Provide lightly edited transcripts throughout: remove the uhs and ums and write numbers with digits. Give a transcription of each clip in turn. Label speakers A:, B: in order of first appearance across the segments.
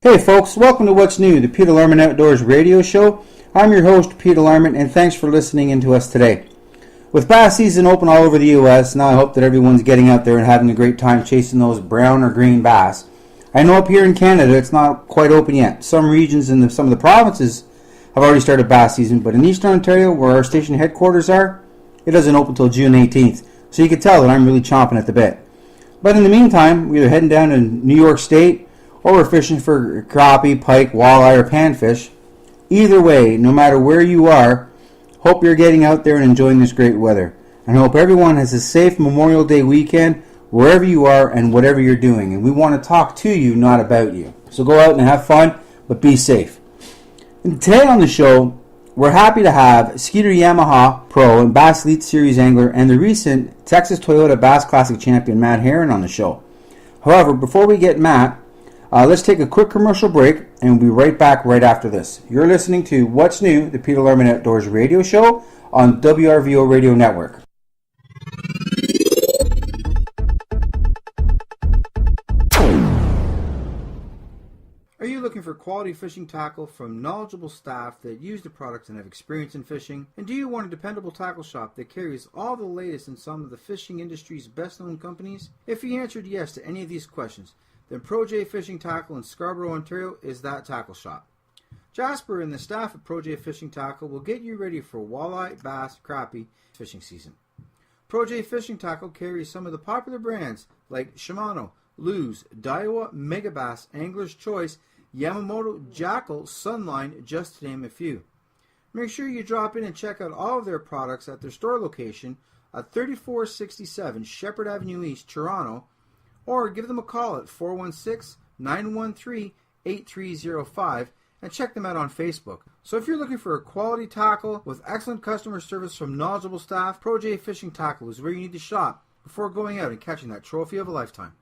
A: Hey folks, welcome to What's New, the Pete Alarmant Outdoors radio show. I'm your host, Pete Alarmant, and thanks for listening in to us today. With bass season open all over the U.S., now I hope that everyone's getting out there and having a great time chasing those brown or green bass. I know up here in Canada it's not quite open yet. Some regions and some of the provinces have already started bass season, but in Eastern Ontario, where our station headquarters are, it doesn't open until June 18th. So you can tell that I'm really chomping at the bit. But in the meantime, we're either heading down to New York State, or we're fishing for crappie, pike, walleye, or panfish. Either way, no matter where you are, hope you're getting out there and enjoying this great weather. And I hope everyone has a safe Memorial Day weekend, wherever you are and whatever you're doing. And we want to talk to you, not about you. So go out and have fun, but be safe. And today on the show, we're happy to have Skeeter Yamaha Pro and Bass Elite Series angler and the recent Texas Toyota Bass Classic champion Matt Herren on the show. However, before we get Matt, let's take a quick commercial break, and we'll be right back right after this. You're listening to What's New, the Pete Alarmant Outdoors radio show on WRVO Radio Network. Are you looking for quality fishing tackle from knowledgeable staff that use the products and have experience in fishing? And do you want a dependable tackle shop that carries all the latest in some of the fishing industry's best-known companies? If you answered yes to any of these questions, then Pro J Fishing Tackle in Scarborough, Ontario is that tackle shop. Jasper and the staff at Pro J Fishing Tackle will get you ready for walleye, bass, crappie fishing season. Pro J Fishing Tackle carries some of the popular brands like Shimano, Lew's, Daiwa, Megabass, Angler's Choice, Yamamoto, Jackal, Sunline, just to name a few. Make sure you drop in and check out all of their products at their store location at 3467 Shepherd Avenue East, Toronto, or give them a call at 416-913-8305 and check them out on Facebook. So if you're looking for a quality tackle with excellent customer service from knowledgeable staff, Pro J Fishing Tackle is where you need to shop before going out and catching that trophy of a lifetime.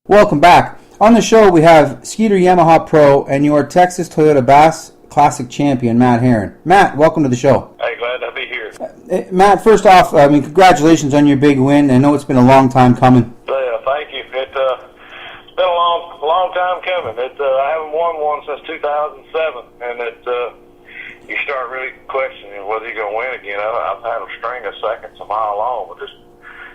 A: Welcome back. On the show we have Skeeter Yamaha Pro and your Texas Toyota Bass Classic champion, Matt Herren. Matt, welcome to the show.
B: Hey, glad to be here.
A: Matt, first off, congratulations on your big win. I know it's been a long time coming.
B: Yeah, thank you. It's been a long time coming. I haven't won one since 2007, and you start really questioning whether you're going to win again. I've had a string of seconds a mile long, but just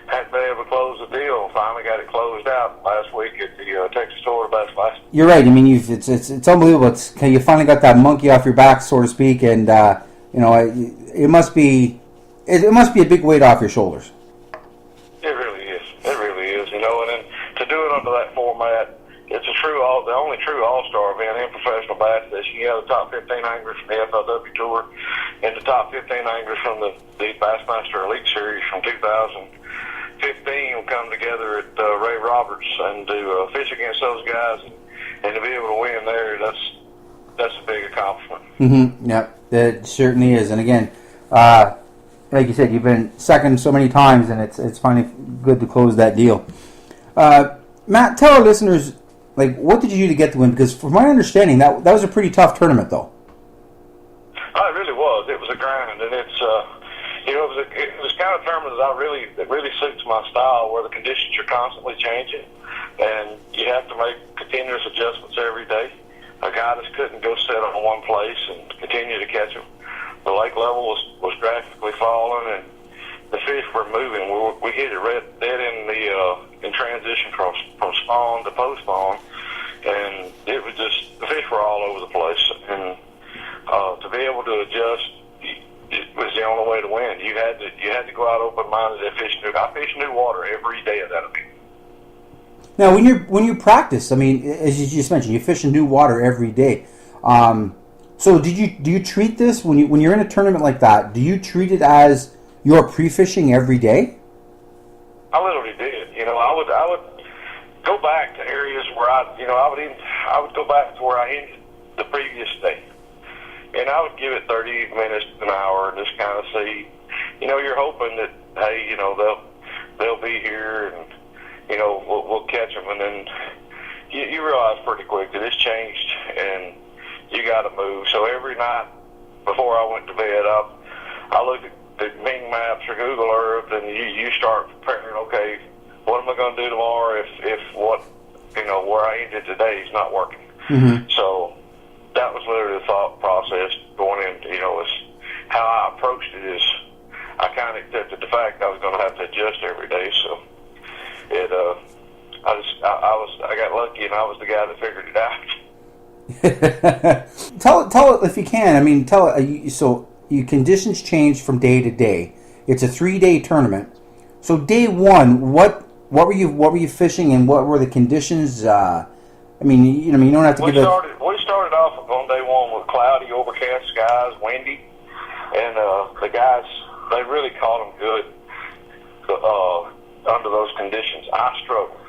B: hadn't been able to close the deal. Finally got it closed out last week at the Texas Toyota Bass Classic.
A: You're right. I mean, it's unbelievable. You finally got that monkey off your back, so to speak, and it must be a big weight off your shoulders.
B: It really is. It really is. And then to do it under that format, it's the only true all-star event in professional bass fishing. You have the top 15 anglers from the FLW Tour and the top 15 anglers from the Bassmaster Elite Series from 2015 will come together at Ray Roberts and do fish against those guys, and to be able to win there, that's a big accomplishment.
A: Mm-hmm. Yeah, it certainly is. And again, like you said, you've been second so many times, and it's finally good to close that deal. Matt, tell our listeners, what did you do to get the win? Because from my understanding, that was a pretty tough tournament, though.
B: Oh, it really was. It was a grind, and it's it was kind of tournament that really suits my style, where the conditions are constantly changing, and you have to make continuous adjustments every day. A guy just couldn't go sit on one place and continue to catch them. The lake level was drastically falling, and the fish were moving. We hit it dead in transition from spawn to post spawn, and it was just, the fish were all over the place. And to be able to adjust, it was the only way to win. You had to go out open-minded and fish new. I fish new water every day of that event.
A: Now, when you practice, I mean, as you just mentioned, you fish in new water every day. So do you treat this when you're in a tournament like that? Do you treat it as you're pre-fishing every day?
B: I literally did. I would go back to areas where I would go back to where I ended the previous day, and I would give it 30 minutes to an hour and just kind of see. You're hoping that they'll be here and we'll catch them, and then you realize pretty quick that it's changed and you got to move. So every night before I went to bed, I looked at Bing Maps or Google Earth, and you start preparing. Okay, what am I going to do tomorrow if what where I ended today is not working?
A: Mm-hmm.
B: So that was literally the thought process going into is how I approached it. Is I kind of accepted the fact I was going to have to adjust every day. So I got lucky, and I was the guy that figured it out.
A: Tell if you can. I mean, so your conditions change from day to day. It's a 3-day tournament. So day one, what were you fishing, and what were the conditions? I mean, you don't have to give it.
B: We started off on day one with cloudy, overcast skies, windy, and the guys, they really caught them good under those conditions. I struggled.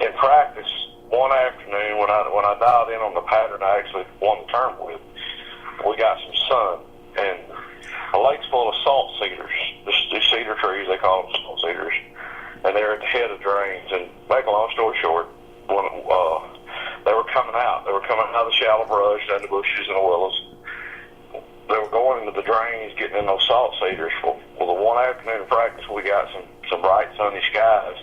B: In practice, one afternoon when I dialed in on the pattern I actually won the tournament with, we got some sun, and the lake's full of salt cedars. These cedar trees, they call them salt cedars, and they're at the head of drains. And make a long story short, when they were coming out of the shallow brush and the bushes and the willows. They were going into the drains, getting in those salt cedars. Well, the one afternoon of practice, we got some bright sunny skies.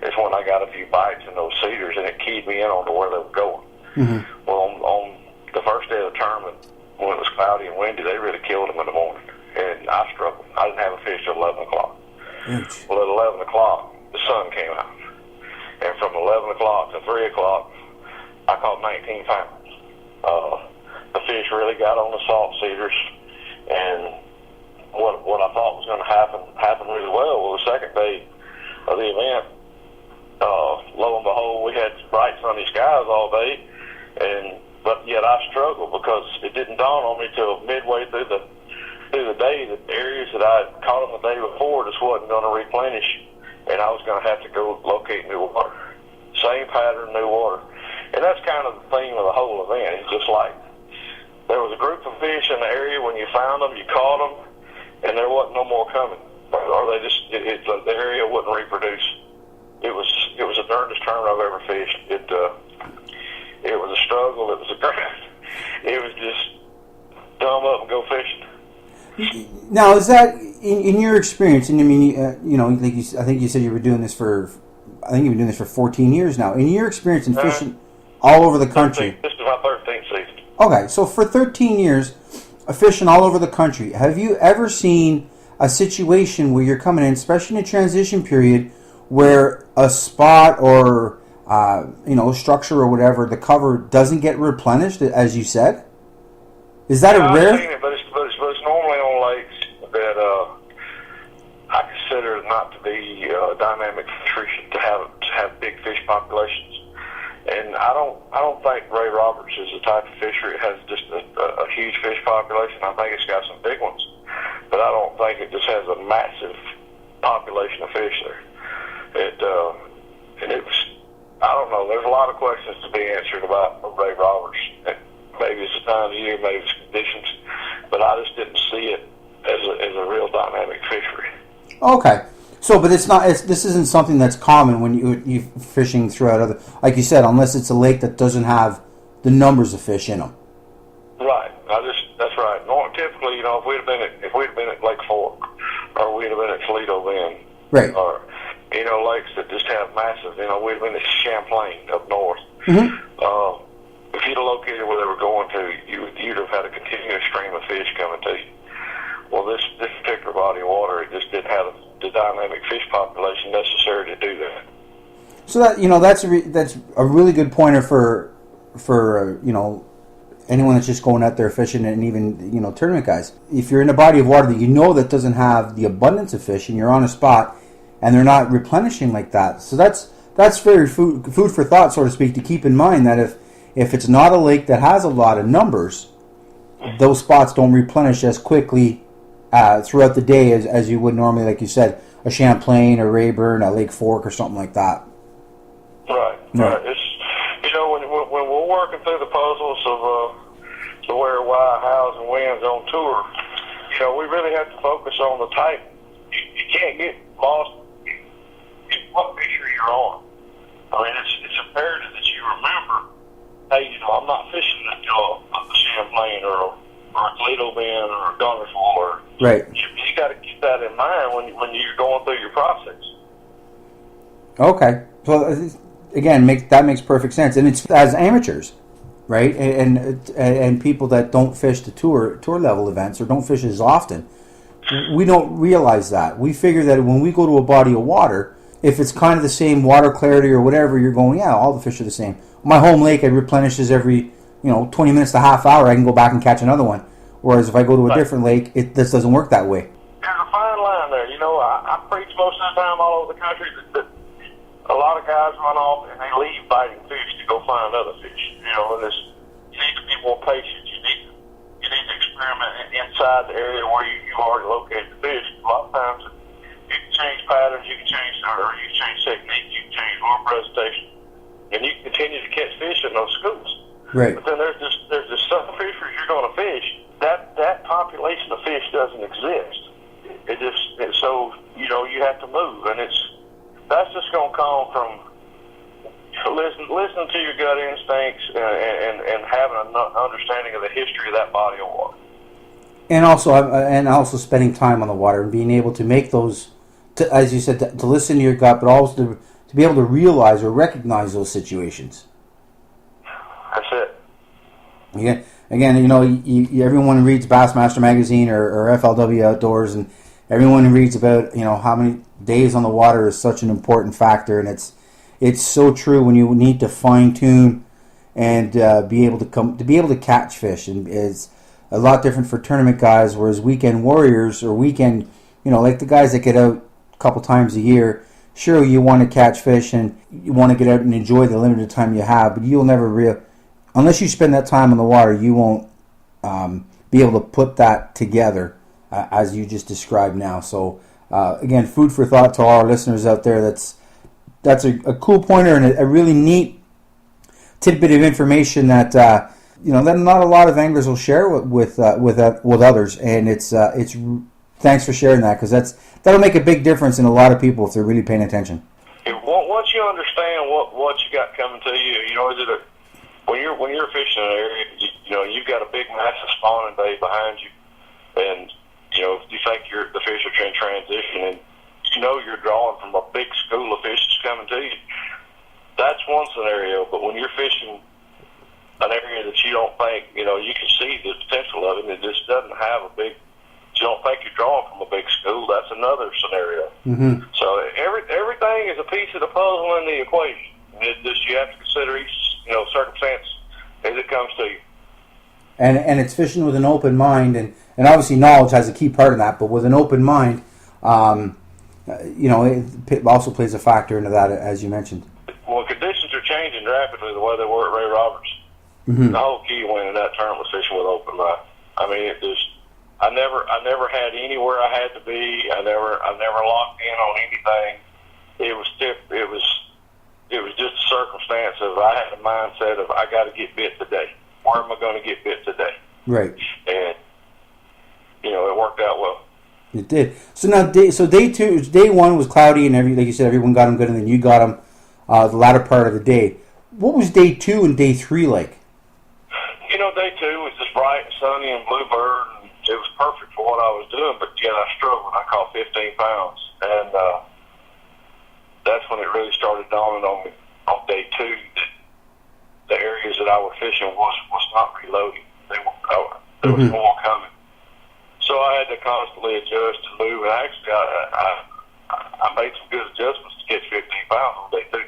B: It's when I got a few bites in those cedars, and it keyed me in on to where they were going.
A: Mm-hmm.
B: Well, on the first day of the tournament, when it was cloudy and windy, they really killed them in the morning, and I struggled. I didn't have a fish till 11 o'clock.
A: Ouch.
B: Well, at 11 o'clock, the sun came out, and from 11 o'clock to 3 o'clock, I caught 19 pounds. The fish really got on the salt cedars, and what I thought was going to happened really well. Well, the second day of the event, lo and behold, we had bright sunny skies all day, but yet I struggled because it didn't dawn on me till midway through the day that the areas that I had caught them the day before just wasn't going to replenish, and I was going to have to go locate new water. Same pattern, new water. And that's kind of the theme of the whole event. It's just like there was a group of fish in the area. When you found them, you caught them, and there wasn't no more coming, or they just the area wouldn't reproduce. It was the darndest tournament I've ever fished. It was a struggle. It was a grind. It was just dumb up and go fishing.
A: Now, is that in your experience? And I mean, I think you said you were doing this for. I think you've been doing this for 14 years now. In your experience in fishing all over the country,
B: this is my 13th season.
A: Okay, so for 13 years of fishing all over the country, have you ever seen a situation where you're coming in, especially in a transition period, where a spot or structure or whatever, the cover doesn't get replenished, as you said? Is that a rare?
B: I've seen it, but it's normally on lakes that I consider not to be dynamic fisheries, to have big fish populations. And I don't think Ray Roberts is the type of fishery that has just a huge fish population. I think it's got some big ones, but I don't think it just has a massive population of fish there. And it was, I don't know, there's a lot of questions to be answered about Ray Roberts. And maybe it's the time of year, maybe it's conditions, but I just didn't see it as a real dynamic fishery.
A: Okay. So, but this isn't something that's common when you fishing throughout other, like you said, unless it's a lake that doesn't have the numbers of fish in them.
B: Right. That's right. Typically, if we'd have been at Lake Fork, or we'd have been at Toledo Bend,
A: right,
B: or lakes that just have massive, we'd have been at Champlain up north.
A: Mm-hmm.
B: If you'd have located where they were going to, you'd have had a continuous stream of fish coming to you. Well, this particular body of water, it just didn't have the dynamic fish population necessary to do that.
A: So that's a really good pointer for anyone that's just going out there fishing, and even tournament guys. If you're in a body of water that doesn't have the abundance of fish, and you're on a spot and they're not replenishing like that, so that's very food for thought, so to speak, to keep in mind that if it's not a lake that has a lot of numbers, those spots don't replenish as quickly throughout the day as you would normally, like you said, a Champlain, a Rayburn, a Lake Fork, or something like that.
B: Right. It's when we're working through the puzzles of the where, why, hows, and whens on tour, we really have to focus on the type. You can't get lost in what fishery you're on. I mean, it's imperative that you remember, hey, I'm not fishing until a Champlain or or a Toledo bend or a gunnerful. Or
A: Right.
B: You got to keep that in mind when you're going through your process.
A: Okay. So again, that makes perfect sense, and it's as amateurs, right? And people that don't fish the tour level events or don't fish as often, we don't realize that. We figure that when we go to a body of water, if it's kind of the same water clarity or whatever, you're going, yeah, all the fish are the same. My home lake, it replenishes every 20 minutes to half hour. I can go back and catch another one. Whereas if I go to a different lake, this doesn't work that way.
B: There's a fine line there. I preach most of the time all over the country that a lot of guys run off and they leave biting fish to go find other fish. And you need to be more patient. You need to experiment inside the area where you already located the fish. A lot of times you can change patterns, you can change technique, you can change lure presentation, and you can continue to catch fish in those schools.
A: Right.
B: But then there's just some fisheries you're going to fish. That population of fish doesn't exist. So you have to move, and that's just going to come from listening to your gut instincts and having an understanding of the history of that body of water.
A: And also spending time on the water and being able to make those, as you said, to listen to your gut, but also to be able to realize or recognize those situations.
B: That's it.
A: Yeah. Again, everyone reads Bassmaster Magazine or FLW Outdoors, and everyone reads about how many days on the water is such an important factor, and it's so true when you need to fine tune and be able to catch fish, and it's a lot different for tournament guys. Whereas weekend warriors or weekend, like the guys that get out a couple times a year, sure you want to catch fish and you want to get out and enjoy the limited time you have, but you'll never unless you spend that time on the water, you won't be able to put that together as you just described now. So again, food for thought to all our listeners out there. That's a cool pointer and a really neat tidbit of information that that not a lot of anglers will share with others. And it's thanks for sharing that, because that'll make a big difference in a lot of people if they're really paying attention.
B: Once you understand what you got coming to you, when you're fishing an area, you've got a big massive spawning bay behind you, and you think the fish are in transition, and you're drawing from a big school of fish that's coming to you. That's one scenario. But when you're fishing an area that you don't think you can see the potential of it, and it just doesn't have you don't think you're drawing from a big school, that's another scenario.
A: Mm-hmm.
B: So everything is a piece of the puzzle in the equation. You have to consider each circumstance as it comes to you.
A: And it's fishing with an open mind, and obviously knowledge has a key part in that. But with an open mind, it also plays a factor into that, as you mentioned.
B: Well, conditions are changing rapidly the way they were at Ray Roberts.
A: Mm-hmm.
B: The whole key winning that tournament was fishing with open mind. I mean, I never had anywhere I had to be. I never locked in on anything. It was just a circumstance of I had a mindset of I got to get bit today. Where am I going to get bit today?
A: Right.
B: And it worked out well.
A: It did. So now, day one was cloudy, and like you said, everyone got them good, and then you got them the latter part of the day. What was day two and day three like?
B: Day two was just bright and sunny and bluebird, and it was perfect for what I was doing. But yet I struggled. I caught 15 pounds, and that's when it really started dawning on me on day two that the areas that I was fishing was not reloading. There was more coming. So I had to constantly adjust and move. And actually, I made some good adjustments to catch 15 pounds on day two.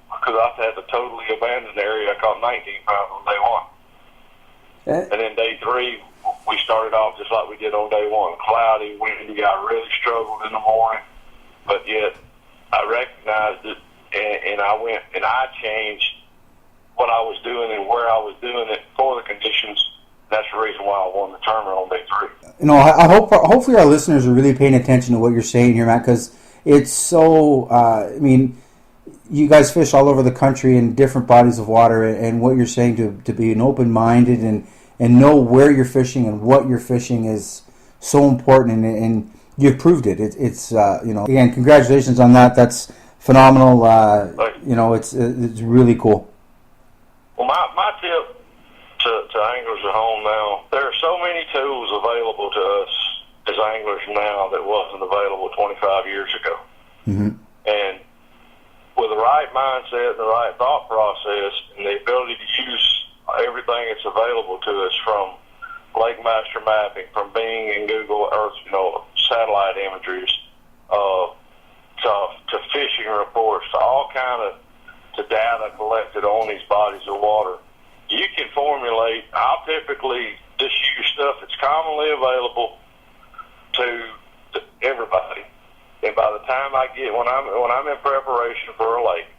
B: Because I had to totally abandon the area. I caught 19 pounds on day one. And then day three, we started off just like we did on day one. Cloudy, windy. I really struggled in the morning. But yet, I recognized it, and I went and I changed what I was doing and where I was doing it for the conditions. That's the reason why I won the tournament on day three.
A: I hope hopefully our listeners are really paying attention to what you're saying here, Matt, because it's so. You guys fish all over the country in different bodies of water, and what you're saying to be an open-minded and know where you're fishing and what you're fishing is so important, and you've proved it. It's again, congratulations on that. That's phenomenal. It's really cool.
B: Well, my tip to to anglers at home now, there are so many tools available to us as anglers now that wasn't available 25 years ago.
A: Mm-hmm.
B: And with the right mindset and the right thought process and the ability to use everything that's available to us, from Lake Master mapping, from Bing and Google Earth, satellite imageries, to fishing reports, to all kind of to data collected on these bodies of water, you can formulate. I'll typically just use stuff that's commonly available to everybody. And by the time I get when I'm in preparation for a lake,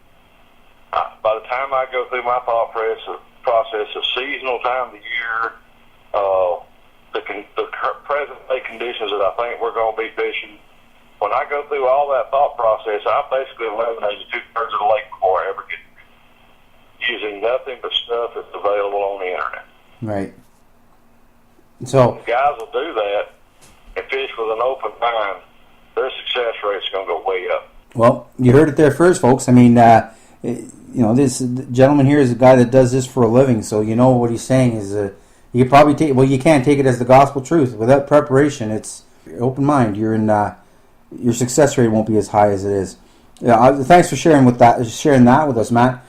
B: by the time I go through my thought process of seasonal time of the year, the present day conditions that I think we're going to be fishing, when I go through all that thought process, I basically eliminated 2/3 of the lake before I ever get there, using nothing but stuff that's available on the internet.
A: Right. So
B: Guys will do that and fish with an open mind, their success rate's going to go way up.
A: Well, you heard it there first, folks. I mean, this gentleman here is a guy that does this for a living, so you know what he's saying is you could probably take. Well, you can't take it as the gospel truth. Without preparation, it's open mind. You're in. Your success rate won't be as high as it is. Thanks for sharing that with us, Matt.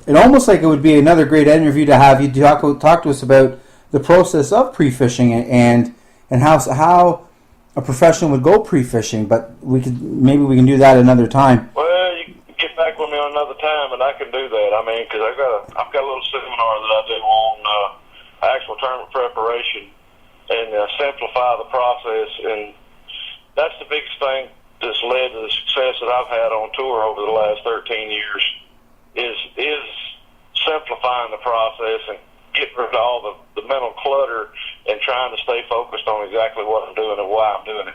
A: It almost like it would be another great interview to have you talk to us about the process of pre-fishing and how a professional would go pre-fishing. But maybe we can do that another time.
B: Well, you can get back with me on another time, and I can do that. I mean, because I've got a little seminar that I do on actual tournament preparation and simplify the process, and that's the biggest thing that's led to the success that I've had on tour over the last 13 years is simplifying the process and getting rid of all the mental clutter and trying to stay focused on exactly what I'm doing and why I'm doing it.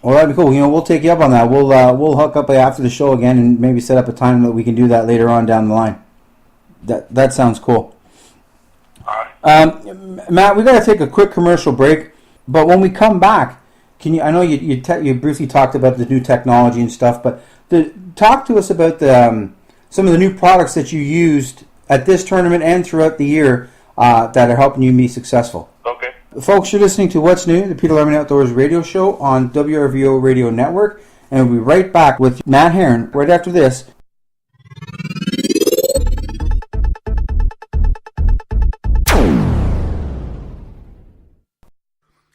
A: Well, that'd be cool. We'll take you up on that. We'll hook up after the show again and maybe set up a time that we can do that later on down the line. That sounds cool.
B: All right.
A: Matt, we got to take a quick commercial break, but when we come back, I know you briefly talked about the new technology and stuff, but talk to us about some of the new products that you used at this tournament and throughout the year that are helping you be successful.
B: Okay.
A: Folks, you're listening to What's New, the Peter Larman Outdoors radio show on WRVO Radio Network, and we'll be right back with Matt Herren right after this.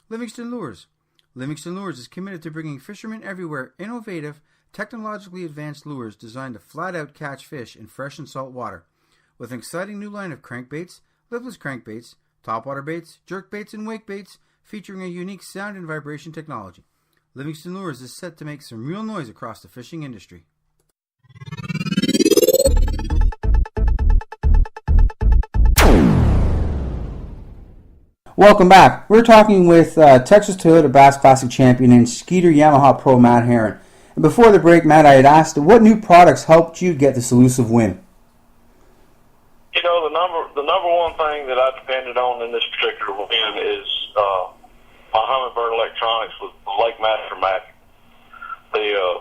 A: Livingston Lures. Livingston Lures is committed to bringing fishermen everywhere innovative, technologically advanced lures designed to flat-out catch fish in fresh and salt water. With an exciting new line of crankbaits, lipless crankbaits, topwater baits, jerk baits, and wake baits, featuring a unique sound and vibration technology. Livingston Lures is set to make some real noise across the fishing industry. Welcome back. We're talking with Texas Toyota Bass Classic champion and Skeeter Yamaha Pro Matt Herren. And before the break, Matt, I had asked what new products helped you get this elusive win.
B: The number one thing that I depended on in this particular win is my Humminbird electronics with Lake Master mapping. The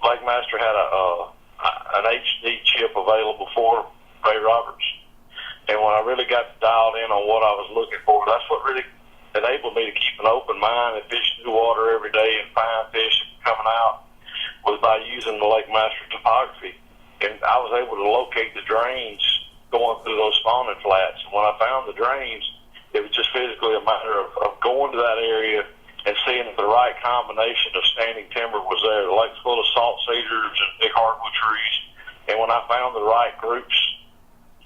B: Lake Master had an HD chip available for Ray Roberts. And when I really got dialed in on what I was looking for, that's what really enabled me to keep an open mind and fish new water every day and find fish coming out, was by using the Lake Master topography. And I was able to locate the drains going through those spawning flats. And when I found the drains, it was just physically a matter of going to that area and seeing if the right combination of standing timber was there. The lake's full of salt cedars and big hardwood trees. And when I found the right groups,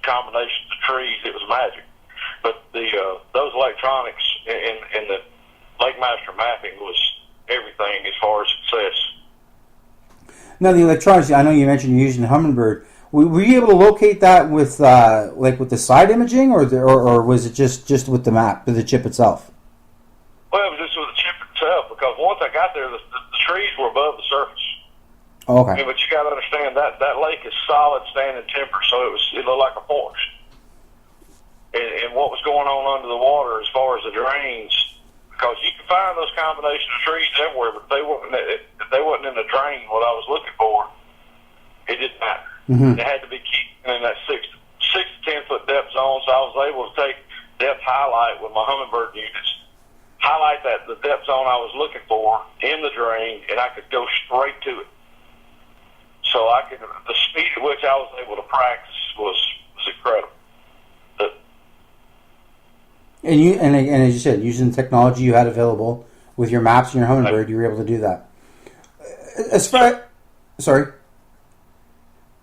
B: combinations of trees, it was magic. But those electronics in the Lake Master mapping was everything as far as success.
A: Now the electronics, I know you mentioned you're using Humminbird. Were you able to locate that with with the side imaging, or was it just with the map, with the chip itself?
B: Well, it was just with the chip itself, because once I got there, the trees were above the surface.
A: Oh, okay.
B: But you got to understand that lake is solid standing timber, so it looked like a forest. And what was going on under the water as far as the drains, because you can find those combinations of trees everywhere, but if they wasn't in the drain what I was looking for, it didn't matter. Mm-hmm. It had to be keeping in that 6 to 10 foot depth zone, so I was able to take depth highlight with my hummingbird units, highlight the depth zone I was looking for in the drain, and I could go straight to it. So the speed at which I was able to practice was incredible.
A: And as you said, using the technology you had available with your maps and your hummingbird, you were able to do that. Sorry.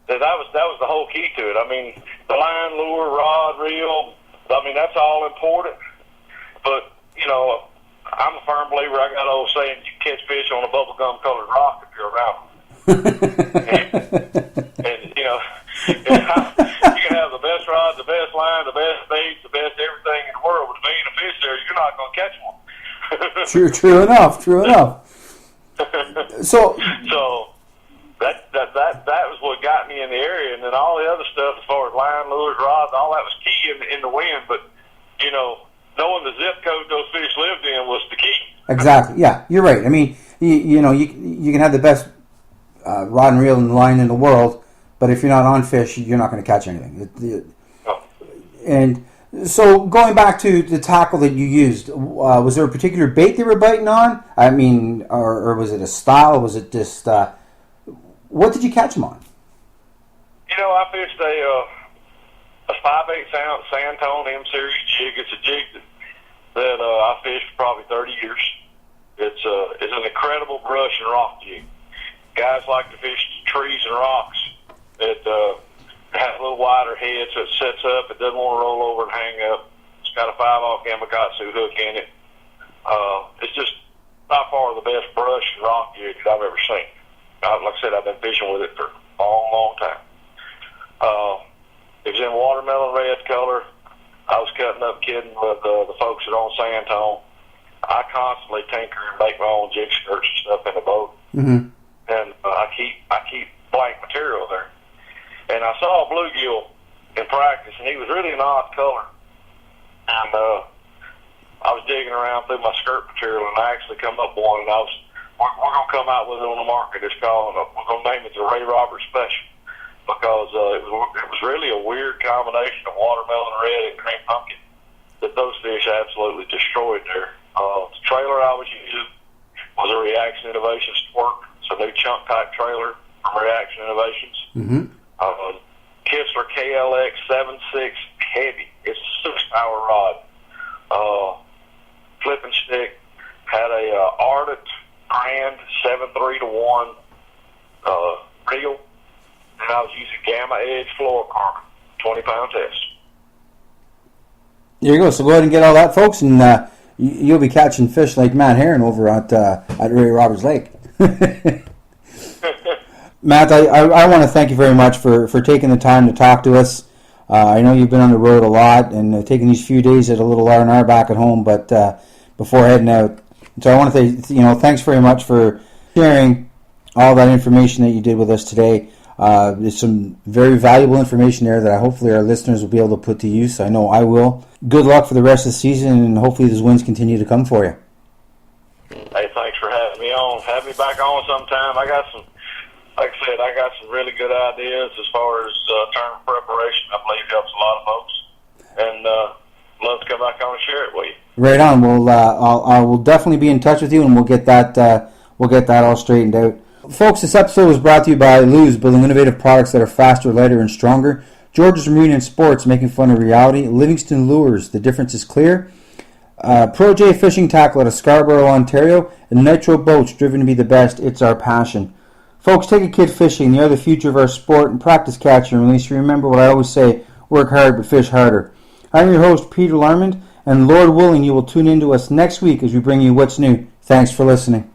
B: That was the whole key to it. I mean, the line, lure, rod, reel. I mean, that's all important. But I'm a firm believer. I got an old saying: you can catch fish on a bubblegum colored rock if you're around them. and you can have the best rod, the best line, the best bait, the best everything in the world. With a million of fish there, you're not going to catch one. True
A: enough. So
B: that was what got me in the area, and then all the other stuff as far as line, lures, rods, all that was key in the wind. But knowing the zip code those fish lived in was the key.
A: Exactly. Yeah, you're right. I mean, you can have the best rod and reel and line in the world, but if you're not on fish, you're not going to catch anything. And so, going back to the tackle that you used, was there a particular bait they were biting on? I mean, or was it a style? Was it just what did you catch them on?
B: I fished a 5/8 ounce Sandtone M series jig. It's a jig that I fished for probably 30 years. It's an incredible brush and rock jig. Guys like to fish trees and rocks. It has a little wider head, so it sets up. It doesn't want to roll over and hang up. It's got a 5/0 Gamakatsu hook in it. It's just by far the best brush and rock jig that I've ever seen. Like I said, I've been fishing with it for a long, long time. It was in watermelon red color. I was cutting up kidding with the folks that own Sandtone. I constantly tinker and make my own jig skirts and stuff in the boat.
A: Mm-hmm.
B: And I keep blank material there. And I saw a bluegill in practice, and he was really an odd color. And I was digging around through my skirt material, and I actually come up one, and we're going to come out with it on the market. It's called, we're going to name it the Ray Roberts Special, because it was really a weird combination of watermelon red and cream pumpkin that those fish absolutely destroyed there. The trailer I was using was a Reaction Innovations Twerk. It's a new chunk type trailer from Reaction Innovations.
A: Mm-hmm.
B: Kistler KLX 7.6 heavy. It's a 6-power rod. Flipping stick. Had a Ardent Grand 7.3-1 reel. And I was using Gamma Edge fluorocarbon, 20-pound test.
A: There you go. So go ahead and get all that, folks, and you'll be catching fish like Matt Herren over at Ray Roberts Lake. Matt, I want to thank you very much for taking the time to talk to us. I know you've been on the road a lot and taking these few days at a little R&R back at home, but before heading out. So I want to say, thanks very much for sharing all that information that you did with us today. There's some very valuable information there that hopefully our listeners will be able to put to use. I know I will. Good luck for the rest of the season, and hopefully those wins continue to come for you.
B: Hey, thanks for having me on. Have me back on sometime. Like I said, I got some really good ideas as far as tournament preparation. I believe it helps a lot of folks, and love to come back on and share it with you.
A: Right on. Well, I will definitely be in touch with you, and we'll get that all straightened out. Folks, this episode was brought to you by Luz, building innovative products that are faster, lighter, and stronger. George's Marine and Sports, making fun of reality. Livingston Lures, the difference is clear. Pro J Fishing Tackle out of Scarborough, Ontario, and Nitro Boats, driven to be the best. It's our passion. Folks, take a kid fishing. They are the future of our sport, and practice catch and release. Remember what I always say, work hard but fish harder. I'm your host, Peter Larmond, and Lord willing, you will tune in to us next week as we bring you what's new. Thanks for listening.